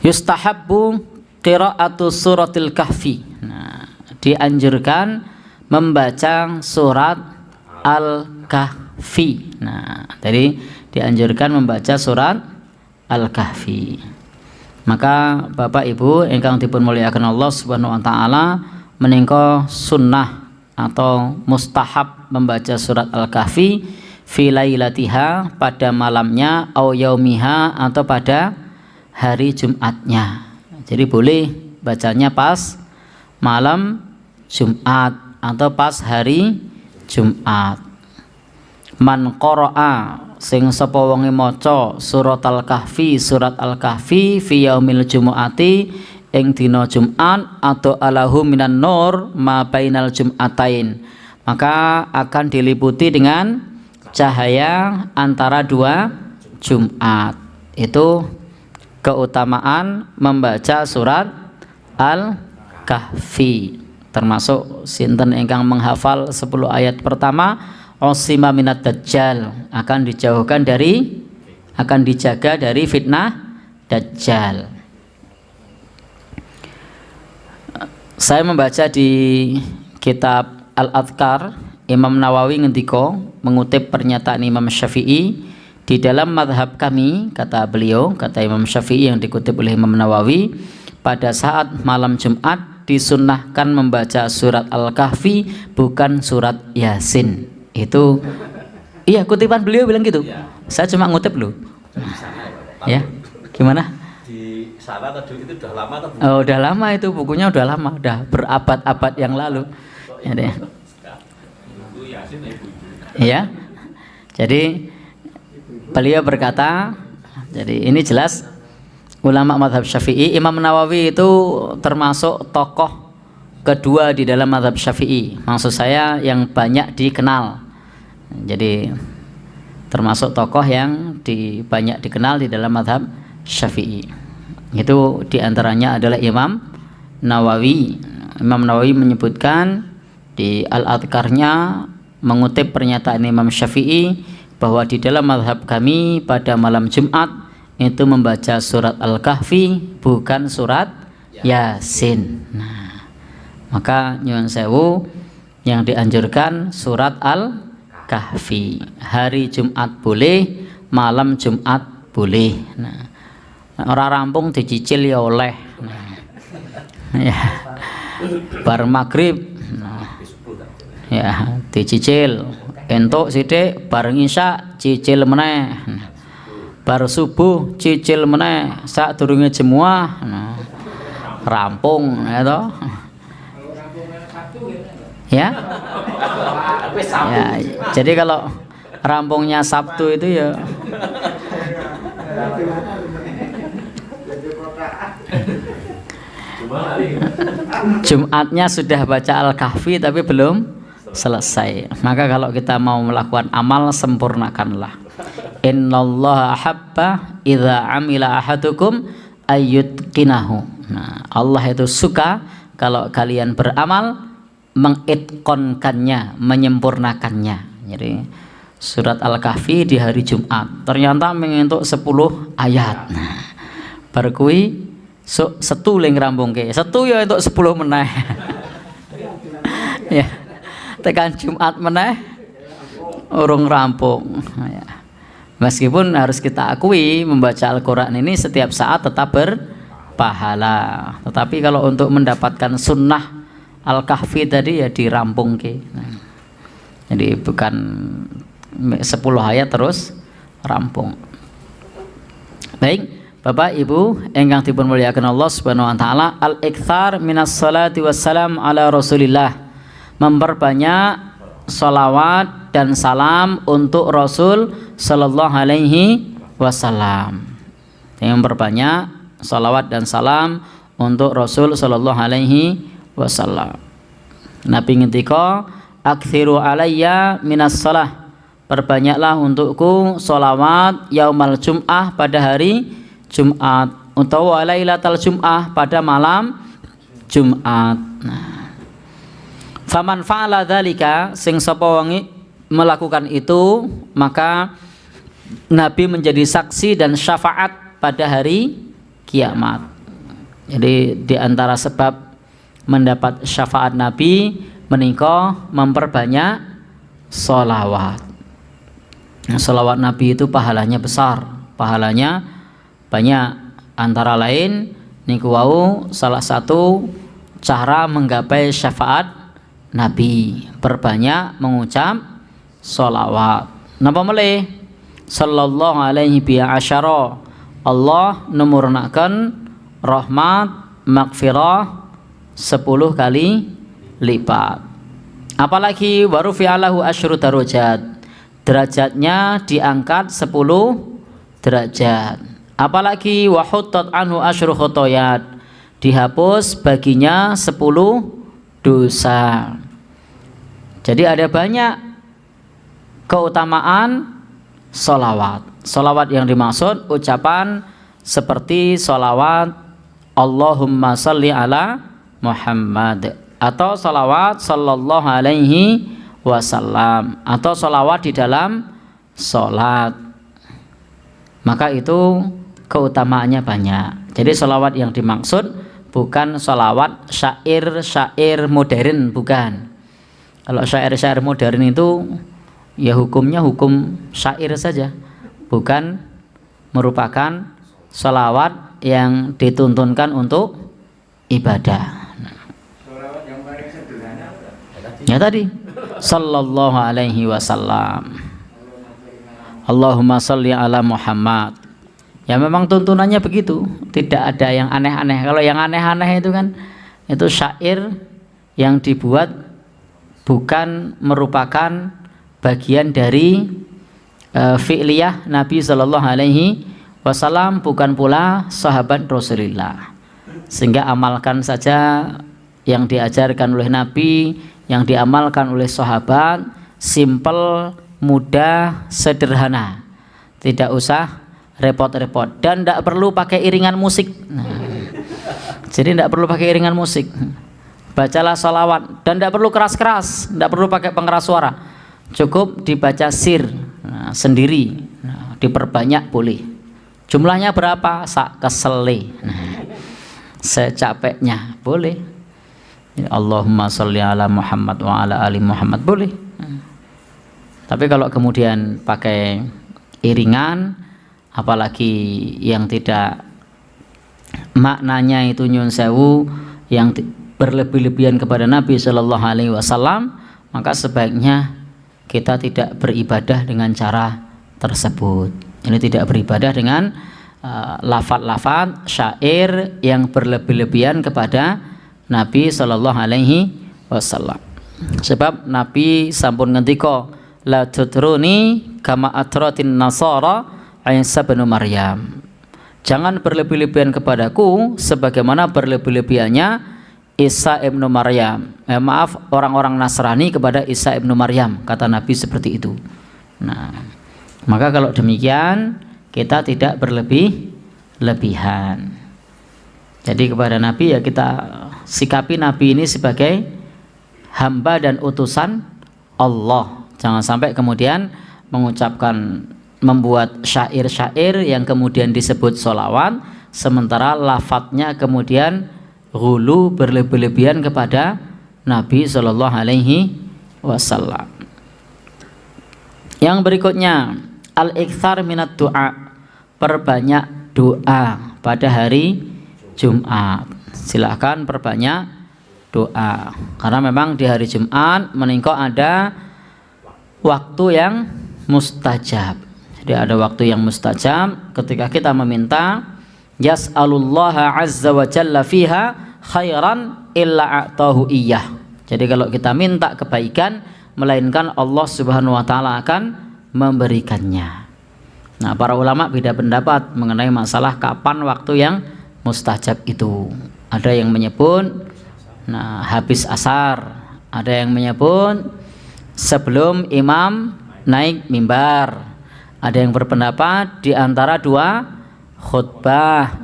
Yustahabbu qira'atu suratil kahfi. Nah, dianjurkan membaca surat Al-Kahfi. Nah, jadi dianjurkan membaca surat Al-Kahfi. Maka Bapak Ibu ingkang dipun mulyakaken Allah Subhanahu wa taala, menika sunnah atau mustahab membaca surat Al-Kahfi fi lailatiha, pada malamnya, au yaumiha, atau pada hari Jumatnya. Jadi boleh bacanya pas malam Jumat atau pas hari Jumat. Man qara'a, sing sapa wonge maca surat Al-Kahfi, surat Al-Kahfi fi yaumil jumu'ati, ing dina Jumat, atau alahu minan nur ma bainal jum'atain, maka akan diliputi dengan cahaya antara dua Jumat. Itu keutamaan membaca surat Al-Kahfi. Termasuk sinten ingkang menghafal 10 ayat pertama, usima minad dajjal, akan dijauhkan dari, akan dijaga dari fitnah dajjal. Saya membaca di kitab Al-Adhkar, Imam Nawawi ngendika mengutip pernyataan Imam Syafi'i, di dalam madhab kami, kata beliau, kata Imam Syafi'i yang dikutip oleh Imam Nawawi, pada saat malam Jumat disunnahkan membaca surat Al-Kahfi, bukan surat Yasin. Itu iya, kutipan beliau bilang gitu. Saya cuma ngutip loh. Ya, gimana? Di sana tadi itu udah lama atau? Oh, udah lama itu, bukunya udah lama, udah berabad-abad yang lalu. Ya deh. Ya. Jadi beliau berkata, jadi ini jelas ulama mazhab Syafi'i. Imam Nawawi itu termasuk tokoh kedua di dalam mazhab Syafi'i. Maksud saya yang banyak dikenal. Jadi termasuk tokoh yang banyak dikenal di dalam mazhab Syafi'i. Itu diantaranya adalah Imam Nawawi. Imam Nawawi menyebutkan di Al-Adhkarnya, mengutip pernyataan Imam Syafi'i, bahwa di dalam mazhab kami pada malam Jumat itu membaca surat Al-Kahfi, bukan surat Yasin. Nah, maka nyuwun sewu, yang dianjurkan surat Al-Kahfi. Hari Jumat boleh, malam Jumat boleh. Nah, orang rampung dicicil ya oleh. Nah, ya, bar maghrib, nah, ya dicicil. Entuk sithik, bar isya cicil meneh. Nah, bar subuh cicil meneh, sadurunge jemuah. Nah, rampung ya toh. Ya. Ya, jadi kalau rampungnya Sabtu itu ya Jumatnya sudah baca Al-Kahfi tapi belum selesai. Maka kalau kita mau melakukan amal, sempurnakanlah. Innallaha ahabba idza amila ahadukum ayyutqinahu. Nah, Allah itu suka kalau kalian beramal mengitqonkannya, menyempurnakannya. Jadi surat Al-Kahfi di hari Jumat ternyata mengentuk 10 ayat. Nah, bar kuwi setu ling rampungke. Setu ya entuk 10 meneh. Ya. Tekan Jumat meneh urung rampung. Ya. Meskipun harus kita akui membaca Al-Qur'an ini setiap saat tetap berpahala. Tetapi kalau untuk mendapatkan sunnah Al-Kahfi tadi ya dirampung ke. Nah, jadi bukan 10 ayat terus rampung. Baik, Bapak Ibu ingkang dipun mulyakaken Allah Subhanahu wa taala, al-iktsar minas salati wassalam ala Rasulillah. Memperbanyak salawat dan salam untuk Rasul sallallahu alaihi wasallam. Memperbanyak salawat dan salam untuk Rasul sallallahu alaihi wasallam. Nabi ngendika, "Aktsiru alayya minas shalah." Perbanyaklah untukku sholawat yaumal jum'ah, pada hari Jumat, utawa lailatal jum'ah, pada malam Jumat. Nah, faman fa'ala dzalika, sing sapa wong melakukan itu, maka Nabi menjadi saksi dan syafaat pada hari kiamat. Jadi di antara sebab mendapat syafaat Nabi menika memperbanyak sholawat. Sholawat Nabi itu pahalanya besar, pahalanya banyak. Antara lain niku wau salah satu cara menggapai syafaat Nabi, perbanyak mengucap sholawat. Napa melih? Sallallahu alaihi bi asyara. Allah numurnaken rahmat magfirah 10 kali lipat. Apalagi warufi'alahu asyru darajat, derajatnya diangkat 10 derajat. Apalagi wahuttat anhu asyru khotoyat, dihapus baginya 10 dosa. Jadi ada banyak keutamaan sholawat. Sholawat yang dimaksud ucapan seperti sholawat Allahumma salli ala Muhammad, atau sholawat sallallahu alaihi wasallam, atau sholawat di dalam sholat. Maka itu keutamaannya banyak. Jadi sholawat yang dimaksud bukan sholawat syair-syair modern, bukan. Kalau syair-syair modern itu ya hukumnya hukum syair saja, bukan merupakan sholawat yang dituntunkan untuk ibadah. Sholawat yang paling sederhana Ya tadi sallallahu alaihi wasallam, Allahumma sholli ala Muhammad. Ya memang tuntunannya begitu, tidak ada yang aneh-aneh. Kalau yang aneh-aneh itu kan itu syair yang dibuat bukan merupakan bagian dari fi'liyah Nabi sallallahu alaihi wasallam, bukan pula sahabat Rasulullah. Sehingga amalkan saja yang diajarkan oleh Nabi, yang diamalkan oleh sahabat, simple, mudah, sederhana. Tidak usah repot-repot, dan tidak perlu pakai iringan musik. Jadi tidak perlu pakai iringan musik. Bacalah sholawat dan tidak perlu keras-keras, tidak perlu pakai pengeras suara. Cukup dibaca sir sendiri, diperbanyak boleh. Jumlahnya berapa? Sak kesele, secapeknya boleh. Allahumma sholli ala Muhammad wa ala ali Muhammad boleh. Tapi kalau kemudian pakai iringan, apalagi yang tidak maknanya itu nyun sewu, yang berlebih-lebihan kepada Nabi Shallallahu Alaihi Wasallam, maka sebaiknya kita tidak beribadah dengan cara tersebut. Ini tidak beribadah dengan lafaz-lafaz syair yang berlebih-lebihan kepada Nabi Shallallahu Alaihi Wasallam. Sebab Nabi sampun ngendika, la tutruni kama atratin nasara Isa bin Maryam. Jangan berlebih-lebihan kepadaku sebagaimana berlebih-lebihannya Isa ibnu Maryam. Maaf, orang-orang Nasrani kepada Isa ibnu Maryam, kata Nabi seperti itu. Nah, maka kalau demikian kita tidak berlebih-lebihan. Jadi kepada Nabi ya kita sikapi Nabi ini sebagai hamba dan utusan Allah. Jangan sampai kemudian mengucapkan, membuat syair-syair yang kemudian disebut sholawat, sementara lafadznya kemudian ghulu, berlebih-lebihan kepada Nabi Shallallahu Alaihi Wasallam. Yang berikutnya, al-iktsar minat doa, perbanyak doa pada hari Jumat. Silahkan perbanyak doa, karena memang di hari Jumat meningko ada waktu yang mustajab. Jadi ada waktu yang mustajab ketika kita meminta, yas'alullaha azza wa jalla fiha khairan illa a'tahu iyyah. Jadi kalau kita minta kebaikan, melainkan Allah Subhanahu wa taala akan memberikannya. Nah, para ulama beda pendapat mengenai masalah kapan waktu yang mustajab itu. Ada yang menyebut habis asar, ada yang menyebut sebelum imam naik mimbar, ada yang berpendapat di antara dua khutbah.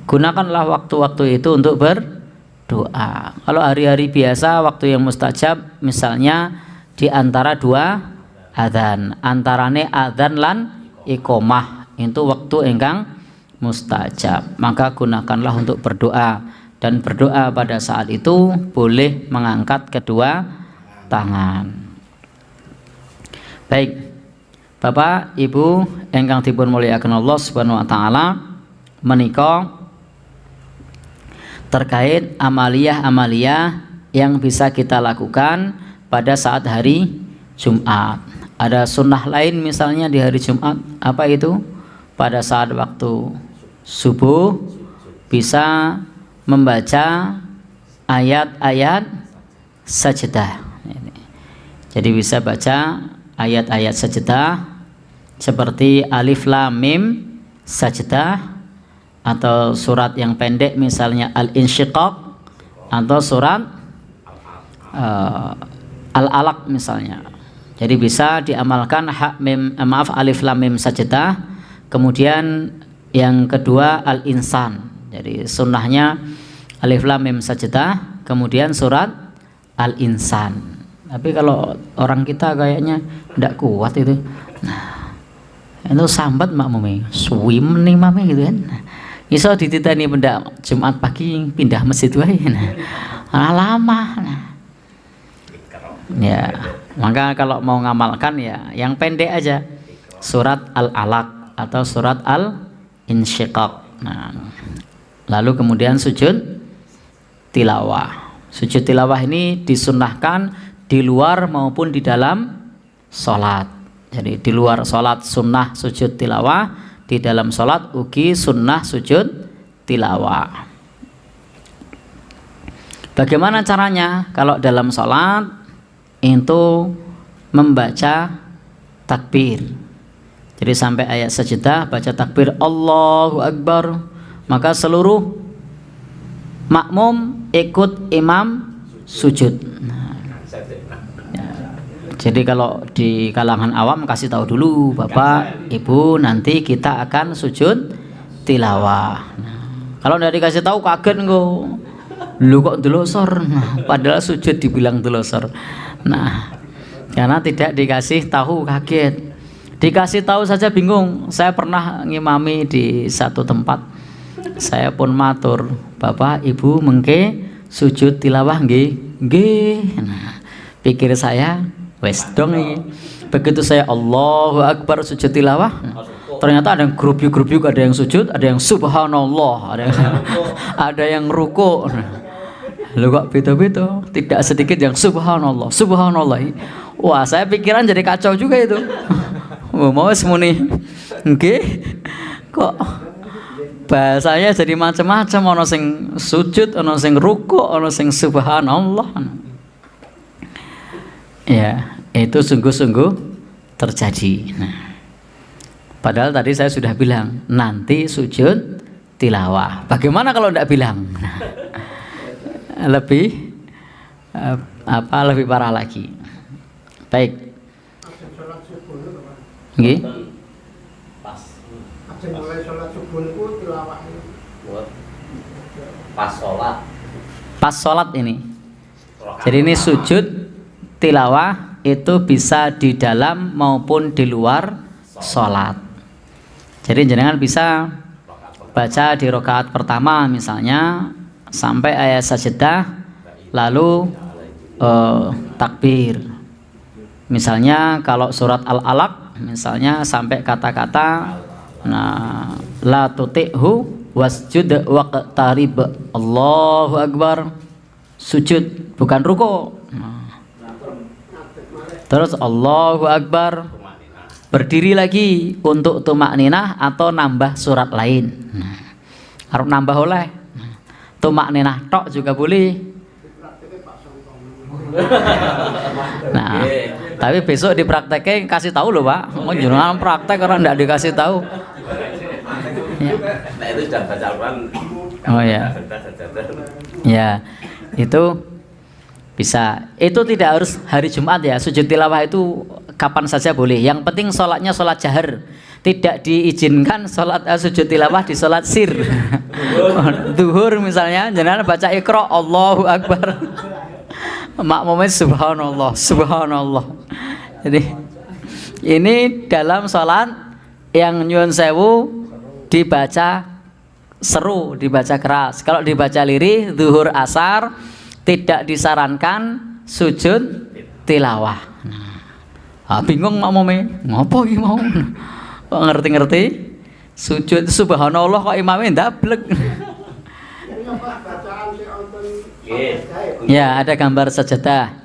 Gunakanlah waktu-waktu itu untuk berdoa. Kalau hari-hari biasa, waktu yang mustajab misalnya di antara dua adzan, antarane adzan lan iqomah, itu waktu engkang mustajab. Maka gunakanlah untuk berdoa, dan berdoa pada saat itu boleh mengangkat kedua tangan. Baik, Bapak Ibu ingkang dipun mulyakaken Allah Subhanahu wa taala, menika terkait amaliyah-amaliyah yang bisa kita lakukan pada saat hari Jumat. Ada sunnah lain misalnya di hari Jumat, apa itu? Pada saat waktu subuh bisa membaca ayat-ayat sajdah. Jadi bisa baca ayat-ayat sajdah seperti Alif Lam Mim sajdah, atau surat yang pendek misalnya Al-Insyiqaq, atau surat Al-Alaq misalnya. Jadi bisa diamalkan Alif Lam Mim sajdah. Kemudian yang kedua Al-Insan. Jadi sunnahnya Alif Lam Mim sajdah, kemudian surat Al-Insan. Tapi kalau orang kita kayaknya tidak kuat itu. Nah, itu sambat makmumnya, swim nih mami gitu kan. Iso dititeni pendak Jumat pagi pindah masjid wae. Nah, lama. Nah. Ya, maka kalau mau ngamalkan ya yang pendek aja. Surat Al-Alaq atau surat Al-Insyiqaq. Nah, lalu kemudian sujud tilawah. Sujud tilawah ini disunnahkan di luar maupun di dalam sholat. Jadi di luar sholat sunnah sujud tilawah, di dalam sholat ugi sunnah sujud tilawah. Bagaimana caranya? Kalau dalam sholat itu membaca takbir. Jadi sampai ayat sajdah baca takbir Allahu Akbar, maka seluruh makmum ikut imam sujud. Jadi kalau di kalangan awam kasih tahu dulu, Bapak, Ibu, nanti kita akan sujud tilawah. Nah, kalau tidak dikasih tahu kaget engko. Lu kok delosor? Nah, padahal sujud dibilang delosor. Nah, karena tidak dikasih tahu kaget. Dikasih tahu saja bingung. Saya pernah ngimami di satu tempat. Saya pun matur, Bapak, Ibu, mengke sujud tilawah nggih? Nggih. Nah, pikir saya wes dong ini. Begitu saya Allahu Akbar sujud tilawah, ternyata ada yang grup-grup, ada yang sujud, ada yang subhanallah, ada yang ruku. Lu kok beda-beda, tidak sedikit yang subhanallah, subhanallah. Wah, saya pikiran jadi kacau juga itu. Mau semuni, nggih, kok bahasanya jadi macam-macam, ono sing sujud, ono sing ruku, ono sing subhanallah. Ya, itu sungguh-sungguh terjadi. Nah, padahal tadi saya sudah bilang nanti sujud tilawah. Bagaimana kalau tidak bilang? Nah, lebih lebih parah lagi. Baik. Nggih. Pas sholat ini. Jadi ini sujud tilawah itu bisa di dalam maupun di luar sholat. Jadi jenengan bisa baca di rakaat pertama misalnya sampai ayat sajdah, lalu takbir. Misalnya kalau surat Al-Alaq misalnya sampai kata-kata la tuti'hu wasjud waqtarib. Allahu Akbar, sujud bukan ruku. Terus Allahu Akbar, berdiri lagi untuk tumakninah atau nambah surat lain. Harus nambah oleh. Tumakninah tok juga boleh. Nah, tapi besok diprakteknya kasih tahu loh, Pak. Mau jangan praktek orang tidak dikasih tahu. Ya. Nah, itu sudah baca Al-Quran. Oh ya. Ya, itu bisa. Itu tidak harus hari Jumat ya. Sujud tilawah itu kapan saja boleh. Yang penting sholatnya sholat jahar. Tidak diizinkan sholat sujud tilawah di sholat sir. Duhur misalnya, jangan baca Iqra Allahu Akbar. Makmumnya subhanallah, subhanallah. Jadi ini dalam sholat yang nyuwun sewu dibaca seru, dibaca keras. Kalau dibaca lirih, zuhur, asar tidak disarankan sujud tilawah. Bingung makmume, ngopo iki mau? Kok ngerti-ngerti? Sujud subhanallah kok imame ndablek. Ya, ada gambar sajadah.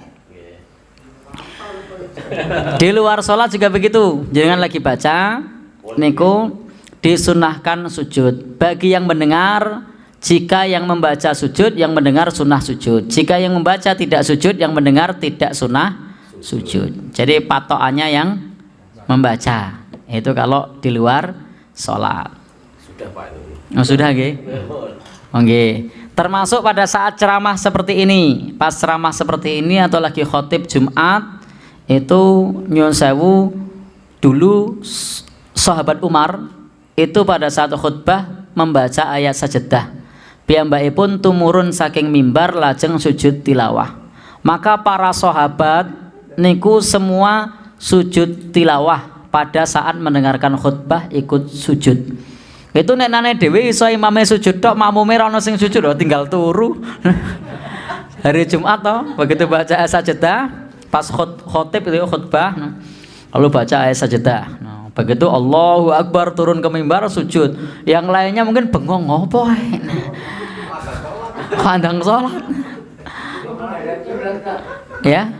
Di luar sholat juga begitu. Jangan lagi baca, niku disunahkan sujud. Bagi yang mendengar, jika yang membaca sujud, yang mendengar sunnah sujud. Jika yang membaca tidak sujud, yang mendengar tidak sunnah sujud. Jadi patokannya yang membaca. Itu kalau di luar sholat. Sudah Pak itu. Oh, sudah nggih. Oke. Termasuk pada saat ceramah seperti ini. Pas ceramah seperti ini atau lagi khotib Jumat, itu nyuwun sewu, dulu sahabat Umar itu pada saat khutbah membaca ayat sajadah. Piyambakipun tumurun saking mimbar lajeng sujud tilawah. Maka para sahabat niku semua sujud tilawah pada saat mendengarkan khutbah, ikut sujud. Itu nek nane dhewe iso imame sujud tok, makmume ora ono sing sujud lho, tinggal turu. Hari Jumat toh, begitu baca ayat sajadah, pas khotib itu khutbah, lalu baca ayat sajadah. Nah, begitu Allahu Akbar turun ke mimbar sujud. Yang lainnya mungkin bengong ngopo kandang sholat. Ya?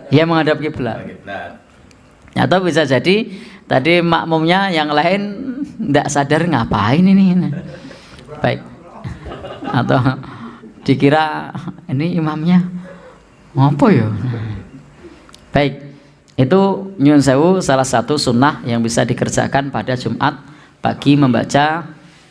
Ya menghadap kiblat. Atau bisa jadi tadi makmumnya yang lain tidak sadar ngapain ini. Baik. Atau dikira ini imamnya apa ya? Baik. Itu nyun sewu salah satu sunnah yang bisa dikerjakan pada Jumat pagi membaca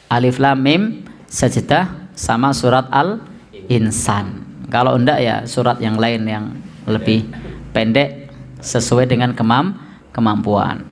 Alif Lam Mim Sajdah sama surat Al-Insan. Kalau enggak ya surat yang lain yang lebih pendek sesuai dengan kemampuan.